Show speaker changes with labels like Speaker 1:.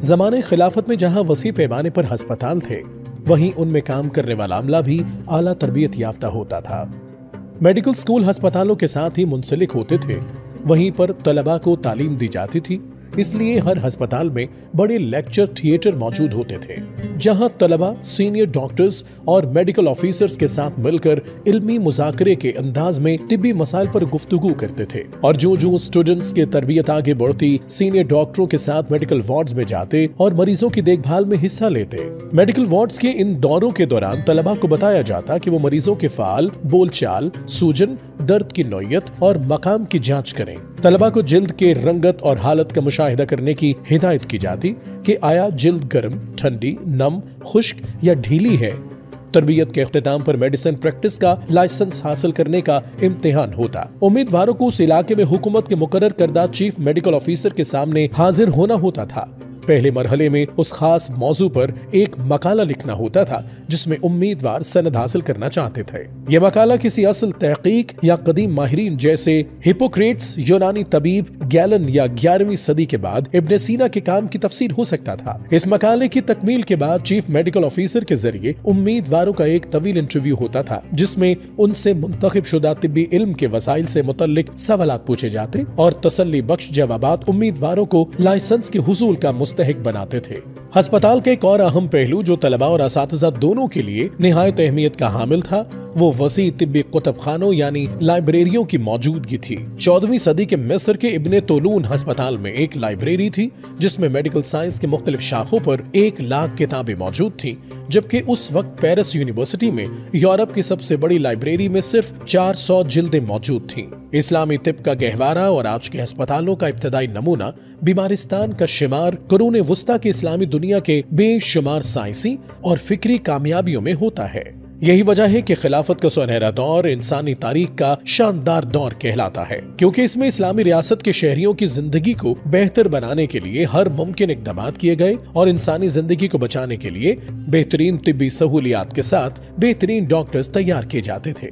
Speaker 1: जमाने खिलाफत में जहां वसी पैमाने पर अस्पताल थे, वहीं उनमें काम करने वाला अमला भी आला तरबियत याफ्ता होता था। मेडिकल स्कूल अस्पतालों के साथ ही मुंसलिक होते थे। वहीं पर तलबा को तालीम दी जाती थी, इसलिए हर अस्पताल में बड़े लेक्चर थिएटर मौजूद होते थे, जहां तलबा सीनियर डॉक्टर्स और मेडिकल ऑफिसर्स के साथ मिलकर इल्मी मुज़ाकरे के अंदाज में तिब्बी मसाइल पर गुफ्तगू करते थे। और जो स्टूडेंट्स की तरबियत आगे बढ़ती, सीनियर डॉक्टरों के साथ मेडिकल वार्ड्स में जाते और मरीजों की देखभाल में हिस्सा लेते। मेडिकल वार्ड्स के इन दौरों के दौरान तलबा को बताया जाता कि वो मरीजों के फाल, बोलचाल, सूजन, दर्द की नौयत और मकाम की जांच करें। तलबा को जिल्द के रंगत और हालत का मुशाहिदा करने की हिदायत की जाती कि आया जिल्द गर्म, ठंडी, नम, खुश्क या ढीली है। तरबियत के इख्तिताम पर मेडिसिन प्रैक्टिस का लाइसेंस हासिल करने का इम्तिहान होता। उम्मीदवारों को उस इलाके में हुकूमत के मुकर्रर करदा चीफ मेडिकल ऑफिसर के सामने हाजिर होना होता था। पहले मरहले में उस खास मौजू पर एक मकाला लिखना होता था, जिसमें उम्मीदवार सनद हासिल करना चाहते थे। यह मकाला किसी असल तहकीक या कदीम माहिरीन जैसे हिपोक्रेट्स, यूनानी तबीब गैलन या 11वीं सदी के बाद इब्ने सीना के काम की तफसीर हो सकता था। इस मकाले की तकमील के बाद चीफ मेडिकल ऑफिसर के जरिए उम्मीदवारों का एक तवील इंटरव्यू होता था, जिसमें उनसे मुंतखब शुदा तिब्बी इल्म के वसाइल से मुतल्लिक सवालात पूछे जाते और तसल्ली बख्श जवाबात उम्मीदवारों को लाइसेंस के हुसूल का मुस्तहिक बनाते थे। अस्पताल का एक और अहम पहलू जो तलबा और असातिज़ा दोनों के लिए निहायत अहमियत का हामिल था, वो वसी तिब्बी कुतुबखानों यानी लाइब्रेरियों की मौजूदगी थी। 14वीं सदी के मिस्र के इब्ने तोलून अस्पताल में एक लाइब्रेरी थी, जिसमें मेडिकल साइंस के मुख्तलिफ शाखों पर 1 लाख किताबें मौजूद थी, जबकि उस वक्त पेरिस यूनिवर्सिटी में यूरोप की सबसे बड़ी लाइब्रेरी में सिर्फ 400 जिल्दें मौजूद थीं। इस्लामी तिब का गहवारा और आज के अस्पतालों का इब्तदाई नमूना बीमारिस्तान का शुमार कुरून वुस्ता के इस्लामी दुनिया के बेशुमार साइंसी और फिक्री कामयाबियों में होता है। यही वजह है कि खिलाफत का सुनहरा दौर इंसानी तारीख का शानदार दौर कहलाता है, क्योंकि इसमें इस्लामी रियासत के शहरियों की जिंदगी को बेहतर बनाने के लिए हर मुमकिन इक़दाम किए गए और इंसानी जिंदगी को बचाने के लिए बेहतरीन तिब्बी सहूलियात के साथ बेहतरीन डॉक्टर्स तैयार किए जाते थे।